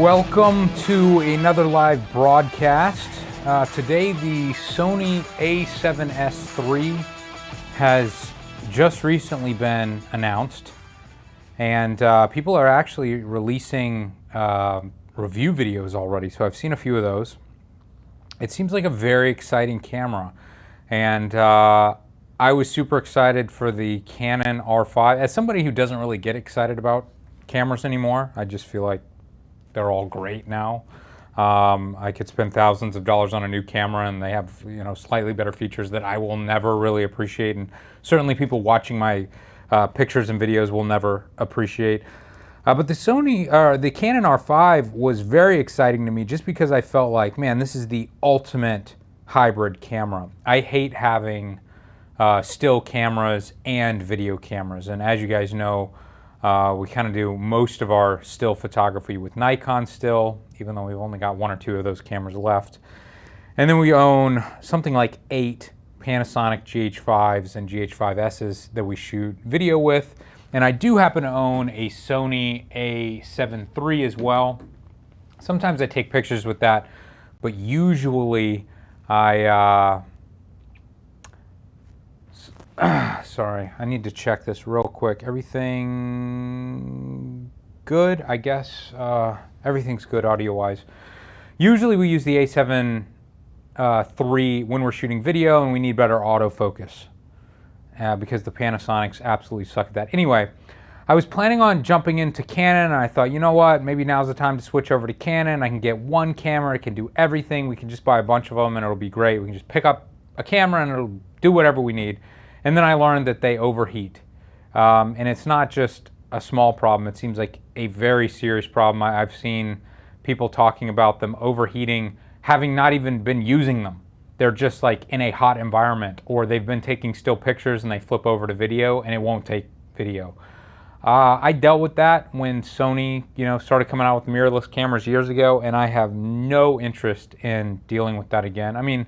Welcome to another live broadcast. Today the Sony a7S III has just recently been announced, and people are actually releasing review videos already, so I've seen a few of those. It seems like a very exciting camera, and I was super excited for the Canon R5. As somebody who doesn't really get excited about cameras anymore, I just feel like they're all great now. I could spend thousands of dollars on a new camera and they have, slightly better features that I will never really appreciate, and certainly people watching my pictures and videos will never appreciate. But the Canon R5 was very exciting to me just because I felt like, man, this is the ultimate hybrid camera. I hate having still cameras and video cameras, and as you guys know, we kind of do most of our still photography with Nikon still, even though we've only got one or two of those cameras left. And then we own something like 8 Panasonic GH5s and GH5Ss that we shoot video with. And I do happen to own a Sony a7 III as well. Sometimes I take pictures with that, but usually sorry, I need to check this real quick. Everything good? I guess everything's good audio-wise. Usually we use the a7 III when we're shooting video and we need better autofocus because the Panasonics absolutely suck at that. Anyway, I was planning on jumping into Canon, and I thought, you know what, maybe now's the time to switch over to Canon. I can get one camera, it can do everything. We can just buy a bunch of them and it'll be great. We can just pick up a camera and it'll do whatever we need. And then I learned that they overheat. And it's not just a small problem, it seems like a very serious problem. I've seen people talking about them overheating, having not even been using them. They're just like in a hot environment, or they've been taking still pictures and they flip over to video and it won't take video. I dealt with that when Sony, started coming out with mirrorless cameras years ago, and I have no interest in dealing with that again. I mean,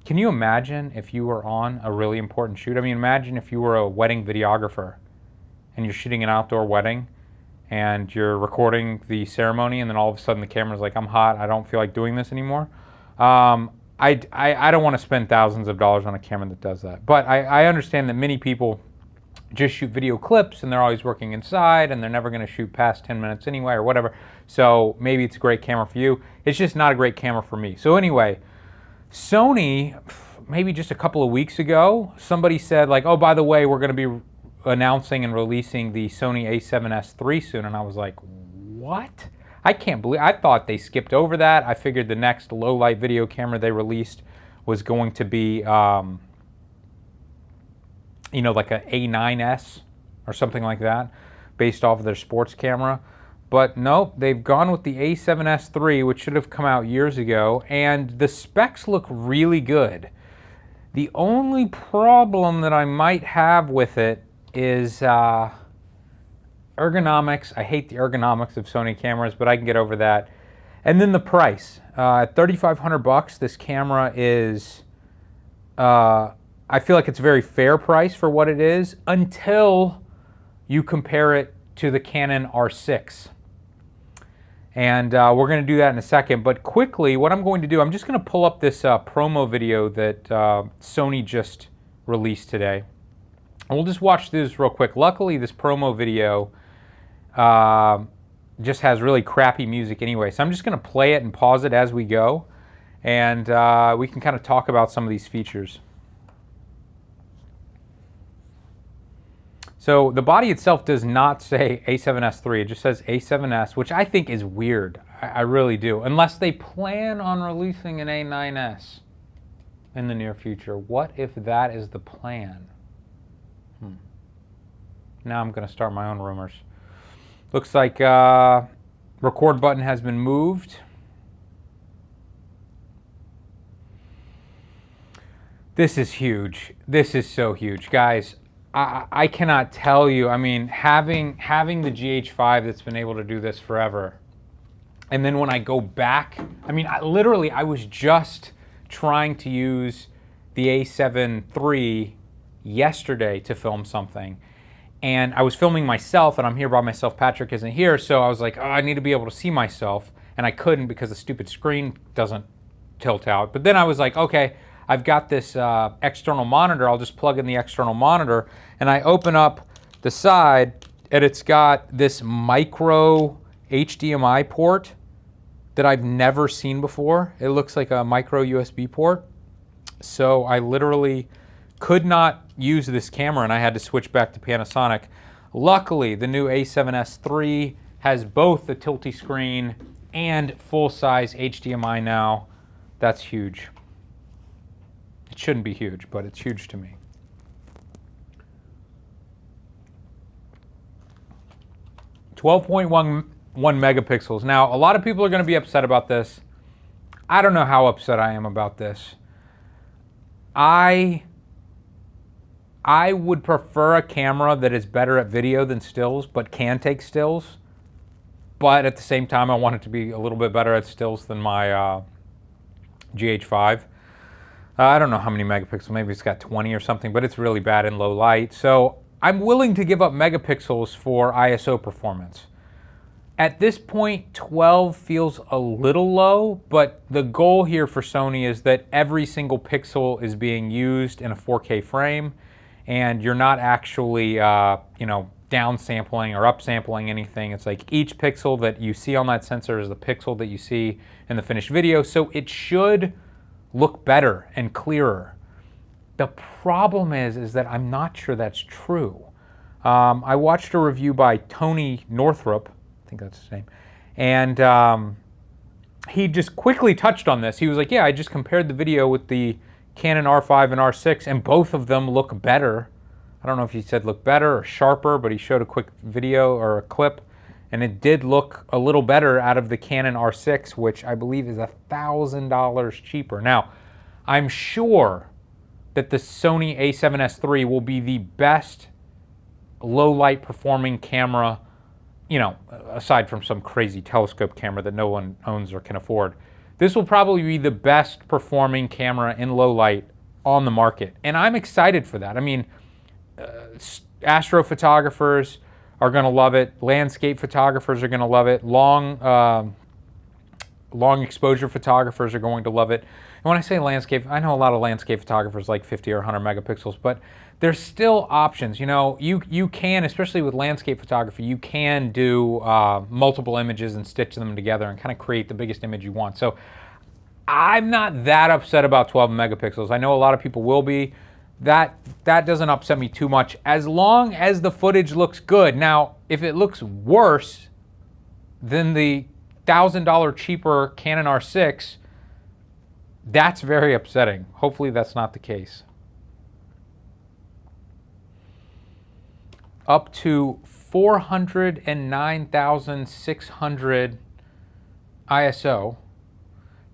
can you imagine if you were on a really important shoot? I mean, imagine if you were a wedding videographer and you're shooting an outdoor wedding and you're recording the ceremony, and then all of a sudden the camera's like, I'm hot, I don't feel like doing this anymore. I don't want to spend thousands of dollars on a camera that does that. But I understand that many people just shoot video clips and they're always working inside and they're never going to shoot past 10 minutes anyway or whatever. So maybe it's a great camera for you. It's just not a great camera for me. So anyway, Sony, maybe just a couple of weeks ago, somebody said like, oh, by the way, we're going to be announcing and releasing the Sony a7S III soon. And I was like, what? I can't believe, I thought they skipped over that. I figured the next low light video camera they released was going to be, like a a9S or something like that, based off of their sports camera. But nope, they've gone with the a7S III, which should have come out years ago, and the specs look really good. The only problem that I might have with it is ergonomics. I hate the ergonomics of Sony cameras, but I can get over that. And then the price. At $3,500, this camera is, I feel like it's a very fair price for what it is, until you compare it to the Canon R6. And we're going to do that in a second. But quickly, what I'm going to do, I'm just going to pull up this promo video that Sony just released today. And we'll just watch this real quick. Luckily, this promo video just has really crappy music anyway. So I'm just going to play it and pause it as we go. And we can kind of talk about some of these features. So the body itself does not say a7S III, it just says a7S, which I think is weird. I really do. Unless they plan on releasing an a9S in the near future. What if that is the plan? Now I'm going to start my own rumors. Looks like record button has been moved. This is huge. This is so huge. Guys, I cannot tell you, I mean, having the GH5 that's been able to do this forever, and then when I go back, I mean, I was just trying to use the a7 III yesterday to film something, and I was filming myself, and I'm here by myself, Patrick isn't here, so I was like, oh, I need to be able to see myself, and I couldn't because the stupid screen doesn't tilt out. But then I was like, okay, I've got this external monitor. I'll just plug in the external monitor, and I open up the side, and it's got this micro HDMI port that I've never seen before. It looks like a micro USB port. So I literally could not use this camera, and I had to switch back to Panasonic. Luckily, the new a7S III has both the tilty screen and full-size HDMI now. That's huge. It shouldn't be huge, but it's huge to me. .1 megapixels. Now, a lot of people are going to be upset about this. I don't know how upset I am about this. I would prefer a camera that is better at video than stills, but can take stills. But at the same time, I want it to be a little bit better at stills than my GH5. I don't know how many megapixels, maybe it's got 20 or something, but it's really bad in low light. So I'm willing to give up megapixels for ISO performance. At this point, 12 feels a little low, but the goal here for Sony is that every single pixel is being used in a 4K frame, and you're not actually, downsampling or upsampling anything. It's like each pixel that you see on that sensor is the pixel that you see in the finished video, so it should look better and clearer. The problem is that I'm not sure that's true. I watched a review by Tony Northrup, I think that's his name, and he just quickly touched on this. He was like, yeah, I just compared the video with the Canon R5 and R6, and both of them look better. I don't know if he said look better or sharper, but he showed a quick video or a clip, and it did look a little better out of the Canon R6, which I believe is $1,000 cheaper. Now, I'm sure that the Sony a7S III will be the best low light performing camera, aside from some crazy telescope camera that no one owns or can afford. This will probably be the best performing camera in low light on the market. And I'm excited for that. I mean, astrophotographers are going to love it. Landscape photographers are going to love it. Long exposure photographers are going to love it. And when I say landscape, I know a lot of landscape photographers like 50 or 100 megapixels, but there's still options. You can, especially with landscape photography, you can do multiple images and stitch them together and kind of create the biggest image you want. So I'm not that upset about 12 megapixels. I know a lot of people will be. That doesn't upset me too much as long as the footage looks good. Now, if it looks worse than the $1,000 cheaper Canon R6, that's very upsetting. Hopefully that's not the case. Up to 409,600 ISO,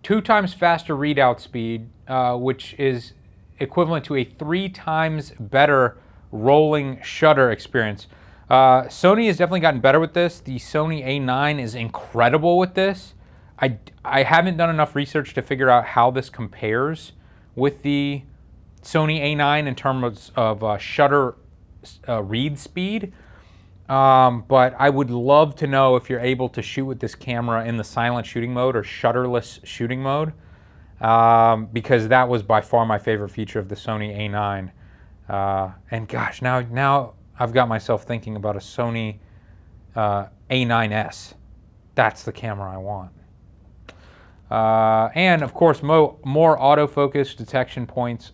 2 times faster readout speed, which is equivalent to a 3 times better rolling shutter experience. Sony has definitely gotten better with this. The Sony A9 is incredible with this. I haven't done enough research to figure out how this compares with the Sony A9 in terms of shutter read speed. But I would love to know if you're able to shoot with this camera in the silent shooting mode or shutterless shooting mode. Because that was by far my favorite feature of the Sony A9. And gosh, now I've got myself thinking about a Sony A9S. That's the camera I want. And of course, more autofocus detection points.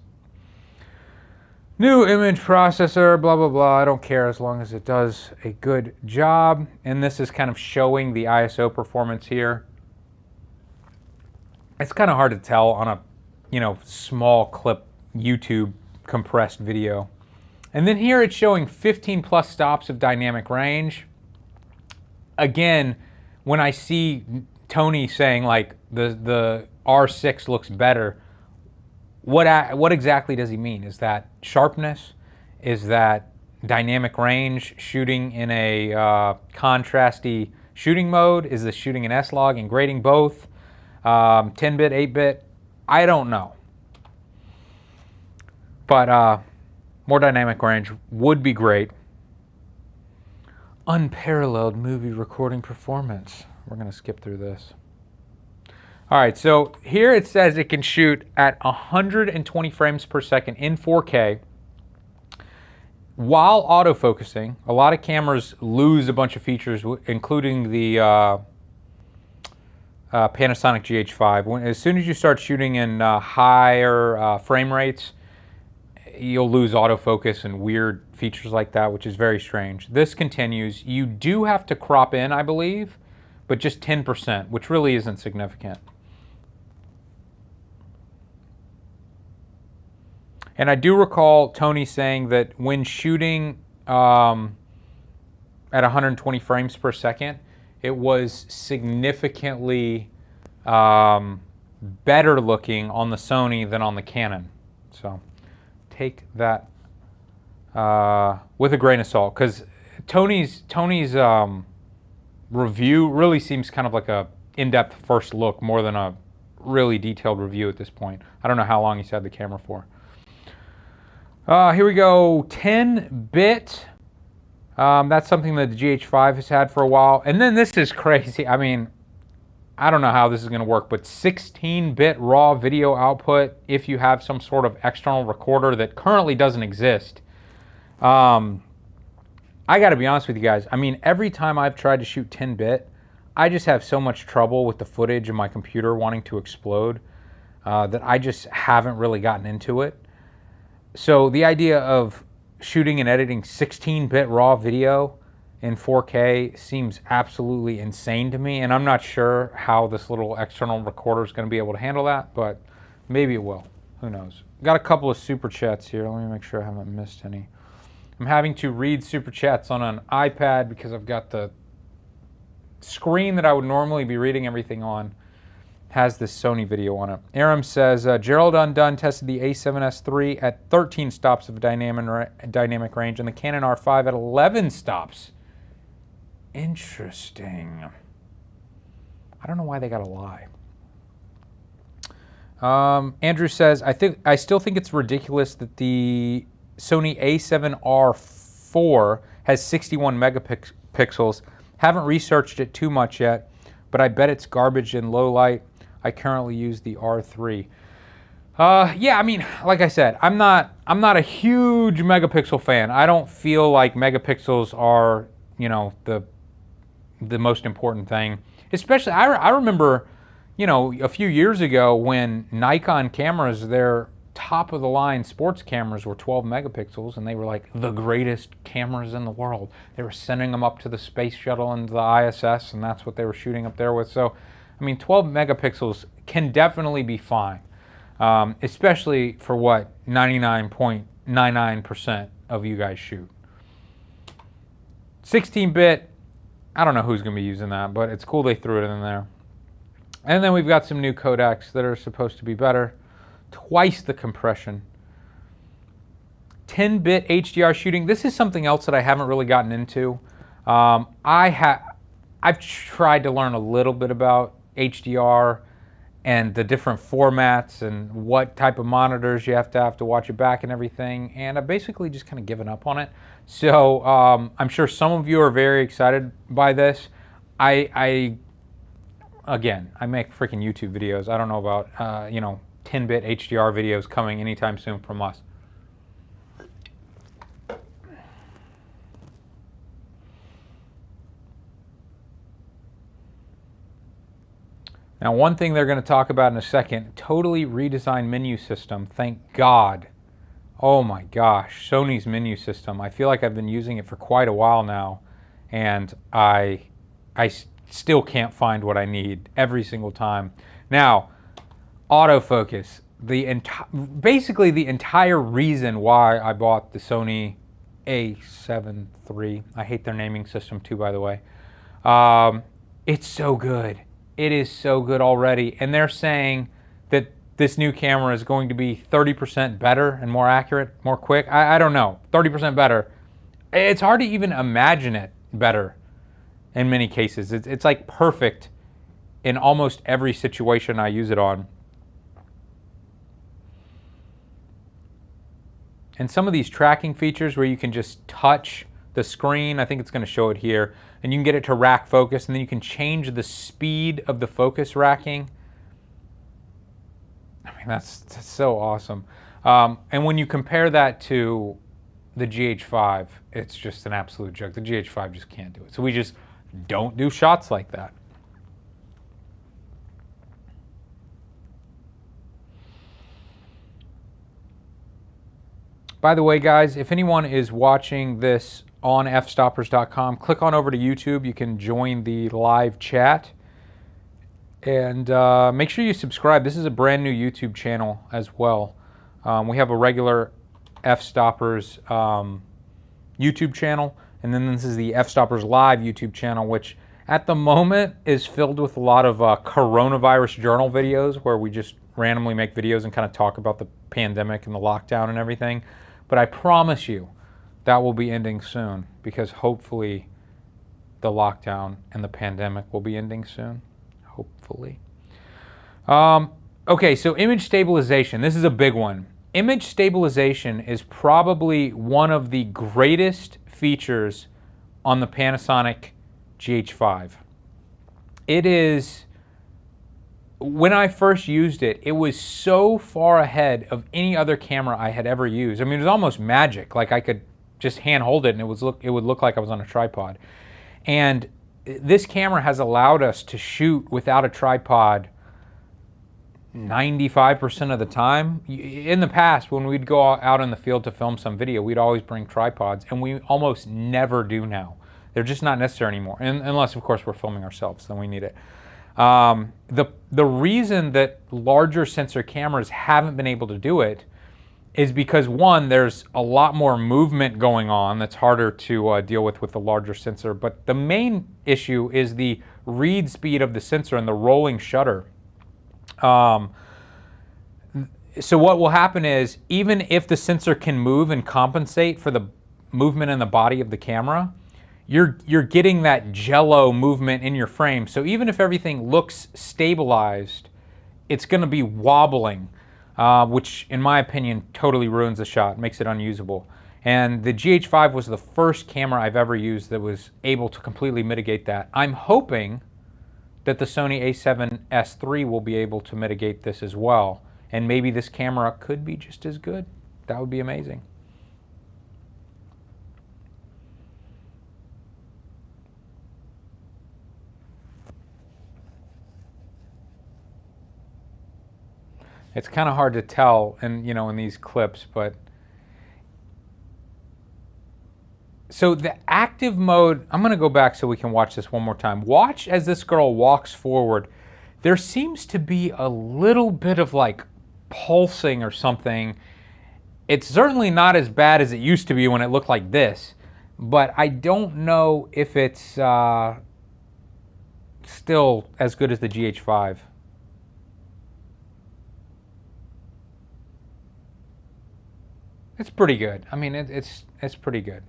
New image processor, blah, blah, blah. I don't care as long as it does a good job. And this is kind of showing the ISO performance here. It's kind of hard to tell on a, small clip YouTube compressed video. And then here it's showing 15 plus stops of dynamic range. Again, when I see Tony saying like the R6 looks better, what exactly does he mean? Is that sharpness? Is that dynamic range, shooting in a contrasty shooting mode? Is this shooting in S-Log and grading both? 10-bit, 8-bit, I don't know. But more dynamic range would be great. Unparalleled movie recording performance. We're going to skip through this. All right, so here it says it can shoot at 120 frames per second in 4K while autofocusing. A lot of cameras lose a bunch of features, including the Panasonic GH5. As soon as you start shooting in higher frame rates, you'll lose autofocus and weird features like that, which is very strange. This continues. You do have to crop in, I believe, but just 10%, which really isn't significant. And I do recall Tony saying that when shooting at 120 frames per second, it was significantly better looking on the Sony than on the Canon. So take that with a grain of salt, because Tony's review really seems kind of like a in-depth first look more than a really detailed review at this point. I don't know how long he's had the camera for. Here we go, 10-bit. That's something that the GH5 has had for a while. And then this is crazy. I mean, I don't know how this is going to work, but 16-bit raw video output if you have some sort of external recorder that currently doesn't exist. I got to be honest with you guys. I mean, every time I've tried to shoot 10-bit, I just have so much trouble with the footage in my computer wanting to explode that I just haven't really gotten into it. So the idea of shooting and editing 16-bit raw video in 4K seems absolutely insane to me, and I'm not sure how this little external recorder is going to be able to handle that, but maybe it will. Who knows? Got a couple of super chats here. Let me make sure I haven't missed any. I'm having to read super chats on an iPad because I've got the screen that I would normally be reading everything on has this Sony video on it. Aram says, Gerald Undone tested the a7S III at 13 stops of dynamic range and the Canon R5 at 11 stops. Interesting. I don't know why they gotta lie. Andrew says, I still think it's ridiculous that the Sony a7R IV has 61 megapixels. Haven't researched it too much yet, but I bet it's garbage in low light. I currently use the R3. Yeah, I mean, like I said, I'm not a huge megapixel fan. I don't feel like megapixels are, you know, the most important thing. Especially, I remember, you know, a few years ago when Nikon cameras, their top of the line sports cameras were 12 megapixels and they were like the greatest cameras in the world. They were sending them up to the space shuttle and the ISS, and that's what they were shooting up there with. So, I mean, 12 megapixels can definitely be fine, especially for what 99.99% of you guys shoot. 16-bit, I don't know who's going to be using that, but it's cool they threw it in there. And then we've got some new codecs that are supposed to be better. Twice the compression. 10-bit HDR shooting. This is something else that I haven't really gotten into. I've tried to learn a little bit about HDR and the different formats and what type of monitors you have to watch it back and everything, and I've basically just kind of given up on it. So I'm sure some of you are very excited by this. Again, I make freaking YouTube videos. I don't know about you know, 10-bit HDR videos coming anytime soon from us. Now, one thing they're going to talk about in a second, totally redesigned menu system. Thank God. Oh my gosh, Sony's menu system. I feel like I've been using it for quite a while now, and I still can't find what I need every single time. Now, autofocus. Basically the entire reason why I bought the Sony a7 III. I hate their naming system too, by the way. It's so good. It is so good already, and they're saying that this new camera is going to be 30% better and more accurate, more quick. I don't know, 30% better. It's hard to even imagine it better in many cases. It's like perfect in almost every situation I use it on. And some of these tracking features where you can just touch the screen, I think it's going to show it here, and you can get it to rack focus, and then you can change the speed of the focus racking. mean, that's so awesome. And when you compare that to the GH5, it's just an absolute joke. The GH5 just can't do it. So we just don't do shots like that. By the way, guys, if anyone is watching this on fstoppers.com, click on over to YouTube. You can join the live chat. And make sure you subscribe. This is a brand new YouTube channel as well. We have a regular F-Stoppers YouTube channel, and then this is the F-Stoppers Live YouTube channel, which at the moment is filled with a lot of coronavirus journal videos where we just randomly make videos and kind of talk about the pandemic and the lockdown and everything. But I promise you that will be ending soon, because hopefully the lockdown and the pandemic will be ending soon. Hopefully. Okay, so image stabilization. This is a big one. Image stabilization is probably one of the greatest features on the Panasonic GH5. It is, when I first used it, it was so far ahead of any other camera I had ever used. I mean, it was almost magic. Like I could just hand hold it and it would look like I was on a tripod. And this camera has allowed us to shoot without a tripod 95% of the time. In the past, when we'd go out in the field to film some video, we'd always bring tripods, and we almost never do now. They're just not necessary anymore, unless, of course, we're filming ourselves, then we need it. The reason that larger sensor cameras haven't been able to do it is because, one, there's a lot more movement going on that's harder to deal with the larger sensor. But the main issue is the read speed of the sensor and the rolling shutter. So what will happen is, even if the sensor can move and compensate for the movement in the body of the camera, you're getting that jello movement in your frame. So even if everything looks stabilized, it's going to be wobbling. Which, in my opinion, totally ruins the shot, makes it unusable. And the GH5 was the first camera I've ever used that was able to completely mitigate that. I'm hoping that the Sony a7S III will be able to mitigate this as well. And maybe this camera could be just as good. That would be amazing. It's kind of hard to tell in these clips, but so the active mode, I'm going to go back so we can watch this one more time. Watch as this girl walks forward. There seems to be a little bit of like pulsing or something. It's certainly not as bad as it used to be when it looked like this, but I don't know if it's still as good as the GH5. It's pretty good. I mean, it's pretty good.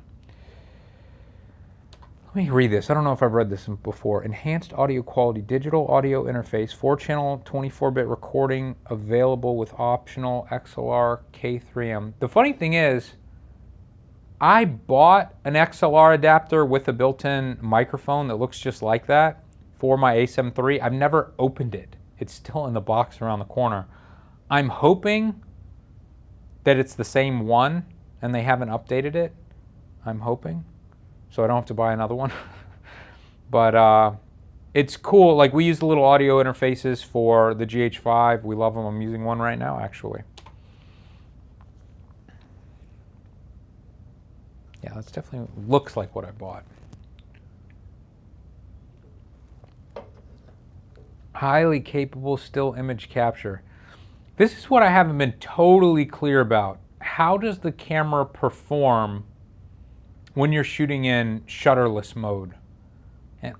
Let me read this. I don't know if I've read this before. Enhanced audio quality, digital audio interface, 4-channel, 24-bit recording available with optional XLR K3M. The funny thing is, I bought an XLR adapter with a built-in microphone that looks just like that for my a7 III. I've never opened it. It's still in the box around the corner. I'm hoping that it's the same one and they haven't updated it. I'm hoping. So I don't have to buy another one. But it's cool. Like, we use the little audio interfaces for the GH5. We love them. I'm using one right now, actually. Yeah, that's definitely looks like what I bought. Highly capable still image capture. This is what I haven't been totally clear about. How does the camera perform when you're shooting in shutterless mode?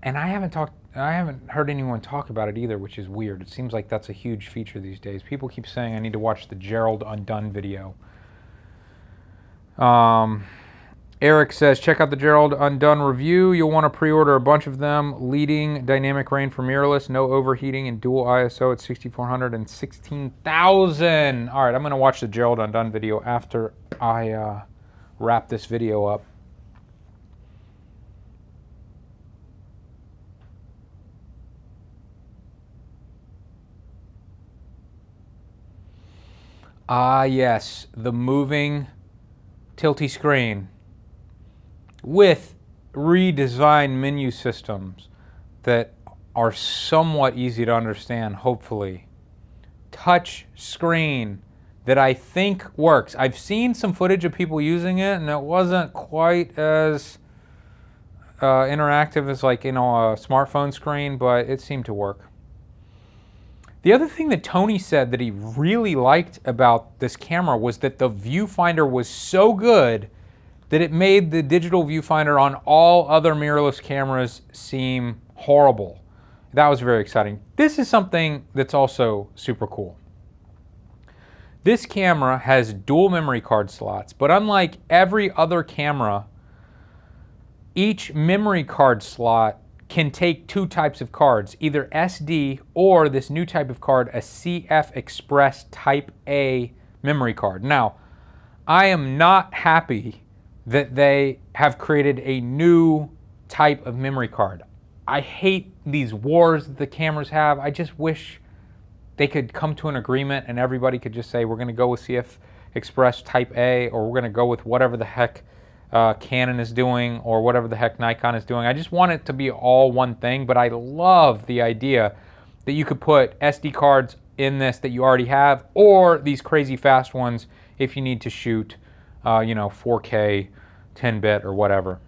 And I haven't heard anyone talk about it either, which is weird. It seems like that's a huge feature these days. People keep saying I need to watch the Gerald Undone video. Eric says, check out the Gerald Undone review. You'll want to pre-order a bunch of them. Leading dynamic range for mirrorless, no overheating, and dual ISO at 6400 and 16,000. All right, I'm going to watch the Gerald Undone video after I wrap this video up. Ah, yes, the moving tilty screen with redesigned menu systems that are somewhat easy to understand, hopefully. Touch screen that I think works. I've seen some footage of people using it, and it wasn't quite as interactive as, like, a smartphone screen, but it seemed to work. The other thing that Tony said that he really liked about this camera was that the viewfinder was so good that it made the digital viewfinder on all other mirrorless cameras seem horrible. That was very exciting. This is something that's also super cool. This camera has dual memory card slots, but unlike every other camera, each memory card slot can take two types of cards, either SD or this new type of card, a CF Express Type A memory card. Now, I am not happy that they have created a new type of memory card. I hate these wars that the cameras have. I just wish they could come to an agreement and everybody could just say, we're going to go with CF Express Type A, or we're going to go with whatever the heck Canon is doing, or whatever the heck Nikon is doing. I just want it to be all one thing, but I love the idea that you could put SD cards in this that you already have, or these crazy fast ones if you need to shoot 4K, 10-bit, or whatever.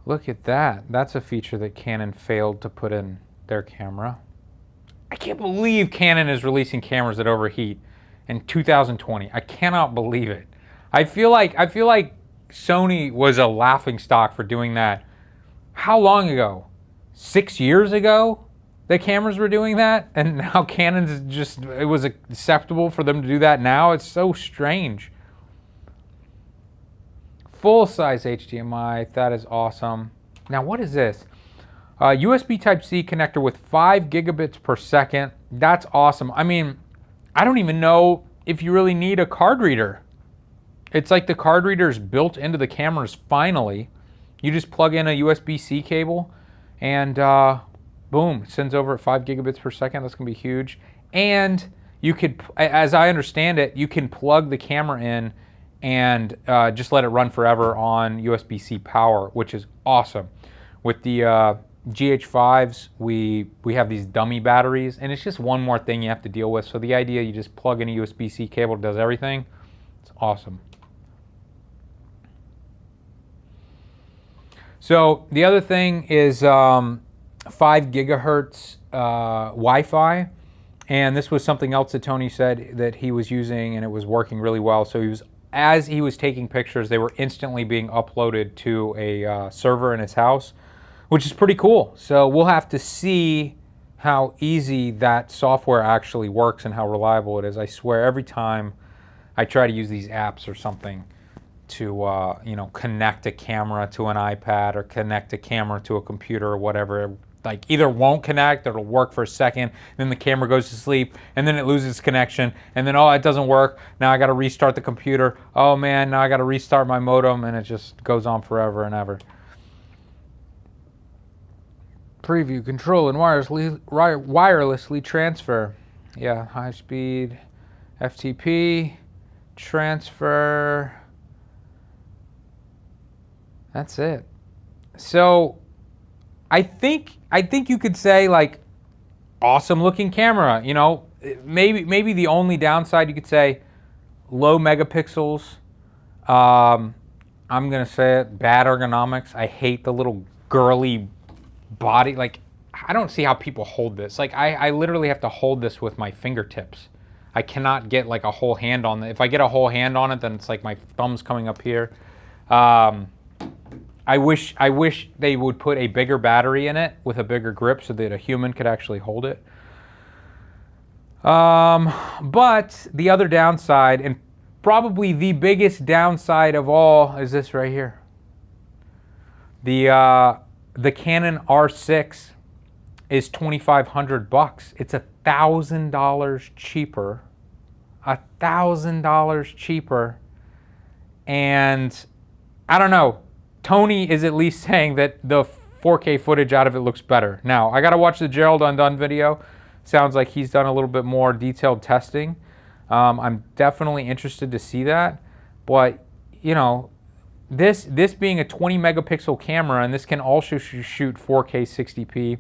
Look at that. That's a feature that Canon failed to put in their camera. I can't believe Canon is releasing cameras that overheat in 2020. I cannot believe it. I feel like Sony was a laughingstock for doing that. How long ago? 6 years ago? The cameras were doing that, and now Canon's just, it was acceptable for them to do that now? It's so strange. Full-size HDMI, that is awesome. Now, what is this? USB Type-C connector with 5 gigabits per second. That's awesome. I mean, I don't even know if you really need a card reader. It's like the card reader is built into the cameras finally. You just plug in a USB-C cable, and boom, it sends over at 5 gigabits per second. That's going to be huge. And you could, as I understand it, you can plug the camera in and just let it run forever on USB-C power, which is awesome. With the GH5s, we have these dummy batteries, and it's just one more thing you have to deal with. So the idea you just plug in a USB-C cable, it does everything. It's awesome. So the other thing is 5 gigahertz Wi-Fi. And this was something else that Tony said that he was using, and it was working really well. So as he was taking pictures, they were instantly being uploaded to a server in his house, which is pretty cool. So we'll have to see how easy that software actually works and how reliable it is. I swear every time I try to use these apps or something to connect a camera to an iPad or connect a camera to a computer or whatever, like either won't connect or it'll work for a second, then the camera goes to sleep, and then it loses connection, and then, oh, it doesn't work, now I got to restart the computer, oh man, now I got to restart my modem, and it just goes on forever and ever. Preview, control, and wirelessly transfer. Yeah, high speed, FTP, transfer. That's it. So I think you could say, like, awesome looking camera. You know, maybe the only downside you could say, low megapixels. I'm gonna say it, bad ergonomics. I hate the little girly body. Like, I don't see how people hold this. Like, I literally have to hold this with my fingertips. I cannot get like a whole hand on it. If I get a whole hand on it, then it's like my thumb's coming up here. I wish they would put a bigger battery in it with a bigger grip so that a human could actually hold it. But the other downside, and probably the biggest downside of all, is this right here. The Canon R6 is $2,500. It's $1,000 cheaper. $1,000 cheaper. And I don't know. Tony is at least saying that the 4K footage out of it looks better. Now, I gotta watch the Gerald Undone video. Sounds like he's done a little bit more detailed testing. I'm definitely interested to see that. But, you know, this being a 20 megapixel camera, and this can also shoot 4K 60p,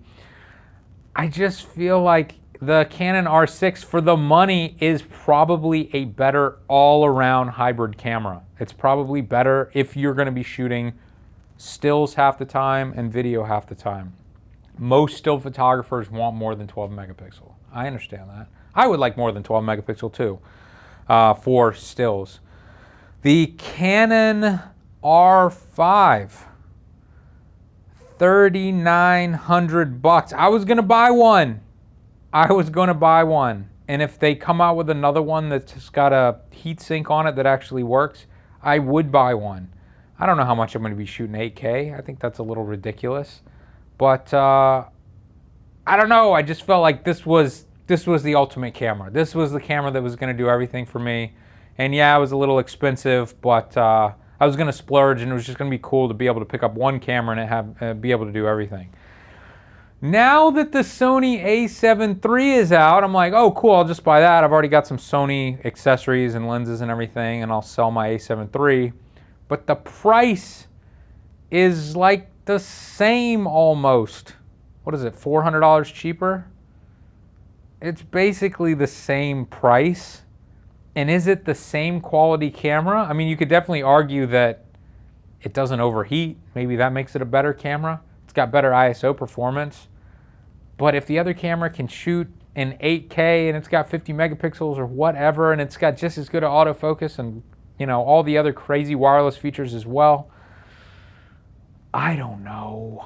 I just feel like the Canon R6 for the money is probably a better all-around hybrid camera. It's probably better if you're going to be shooting stills half the time and video half the time. Most still photographers want more than 12 megapixel. I understand that. I would like more than 12 megapixel too for stills. The Canon R5, $3,900. I was gonna buy one. And if they come out with another one that's just got a heat sink on it that actually works, I would buy one. I don't know how much I'm gonna be shooting 8K. I think that's a little ridiculous. But I don't know, I just felt like this was the ultimate camera. This was the camera that was gonna do everything for me. And yeah, it was a little expensive, but I was gonna splurge, and it was just gonna be cool to be able to pick up one camera and be able to do everything. Now that the Sony a7 III is out, I'm like, oh cool, I'll just buy that. I've already got some Sony accessories and lenses and everything, and I'll sell my a7 III. But the price is like the same almost. What is it, $400 cheaper? It's basically the same price. And is it the same quality camera? I mean, you could definitely argue that it doesn't overheat. Maybe that makes it a better camera. It's got better ISO performance. But if the other camera can shoot in 8K and it's got 50 megapixels or whatever, and it's got just as good an autofocus and, you know, all the other crazy wireless features as well, I don't know.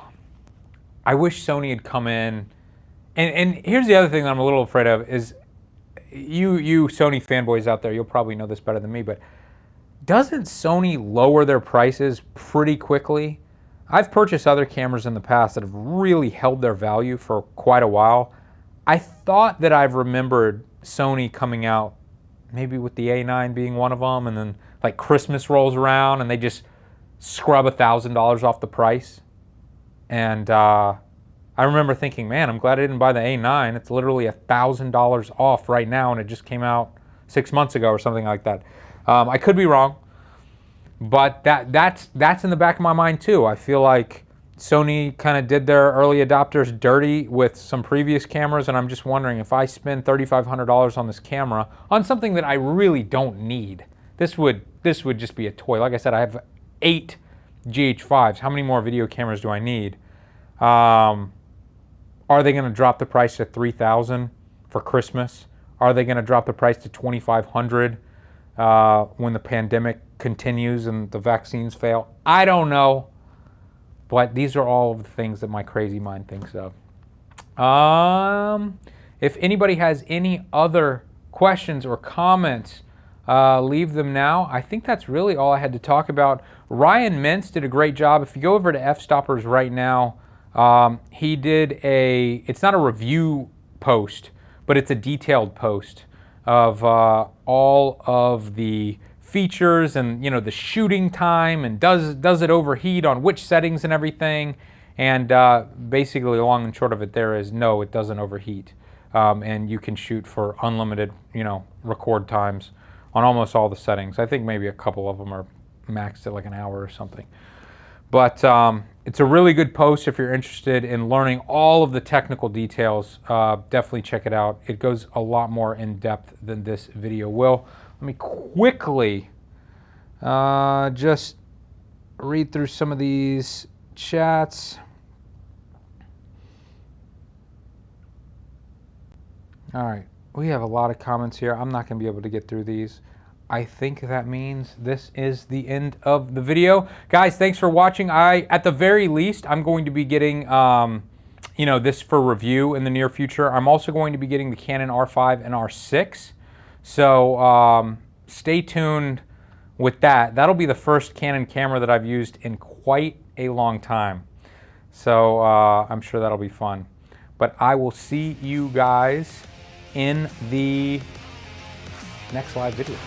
I wish Sony had come in. And here's the other thing that I'm a little afraid of is, you Sony fanboys out there, you'll probably know this better than me, but doesn't Sony lower their prices pretty quickly? I've purchased other cameras in the past that have really held their value for quite a while. I thought that I've remembered Sony coming out maybe with the A9 being one of them, and then like Christmas rolls around and they just scrub $1,000 off the price. And I remember thinking, man, I'm glad I didn't buy the A9. It's literally $1,000 off right now, and it just came out 6 months ago or something like that. I could be wrong, but that's in the back of my mind too. I feel like Sony kind of did their early adopters dirty with some previous cameras, and I'm just wondering if I spend $3,500 on this camera on something that I really don't need. This would just be a toy. Like I said, I have 8 GH5s. How many more video cameras do I need? Are they going to drop the price to $3,000 for Christmas? Are they going to drop the price to $2,500 when the pandemic continues and the vaccines fail? I don't know. But these are all of the things that my crazy mind thinks of. If anybody has any other questions or comments, leave them now. I think that's really all I had to talk about. Ryan Mintz did a great job. If you go over to F-Stoppers right now, he did it's not a review post, but it's a detailed post of all of the features and, you know, the shooting time, and does it overheat on which settings and everything. And basically, the long and short of it there is no, it doesn't overheat. And you can shoot for unlimited, you know, record times on almost all the settings. I think maybe a couple of them are maxed at like an hour or something. But it's a really good post if you're interested in learning all of the technical details. Definitely check it out. It goes a lot more in depth than this video will. Let me quickly just read through some of these chats. All right, we have a lot of comments here. I'm not going to be able to get through these. I think that means this is the end of the video. Guys, thanks for watching. At the very least, I'm going to be getting you know, this for review in the near future. I'm also going to be getting the Canon R5 and R6. So stay tuned with that. That'll be the first Canon camera that I've used in quite a long time. So I'm sure that'll be fun. But I will see you guys in the next live video.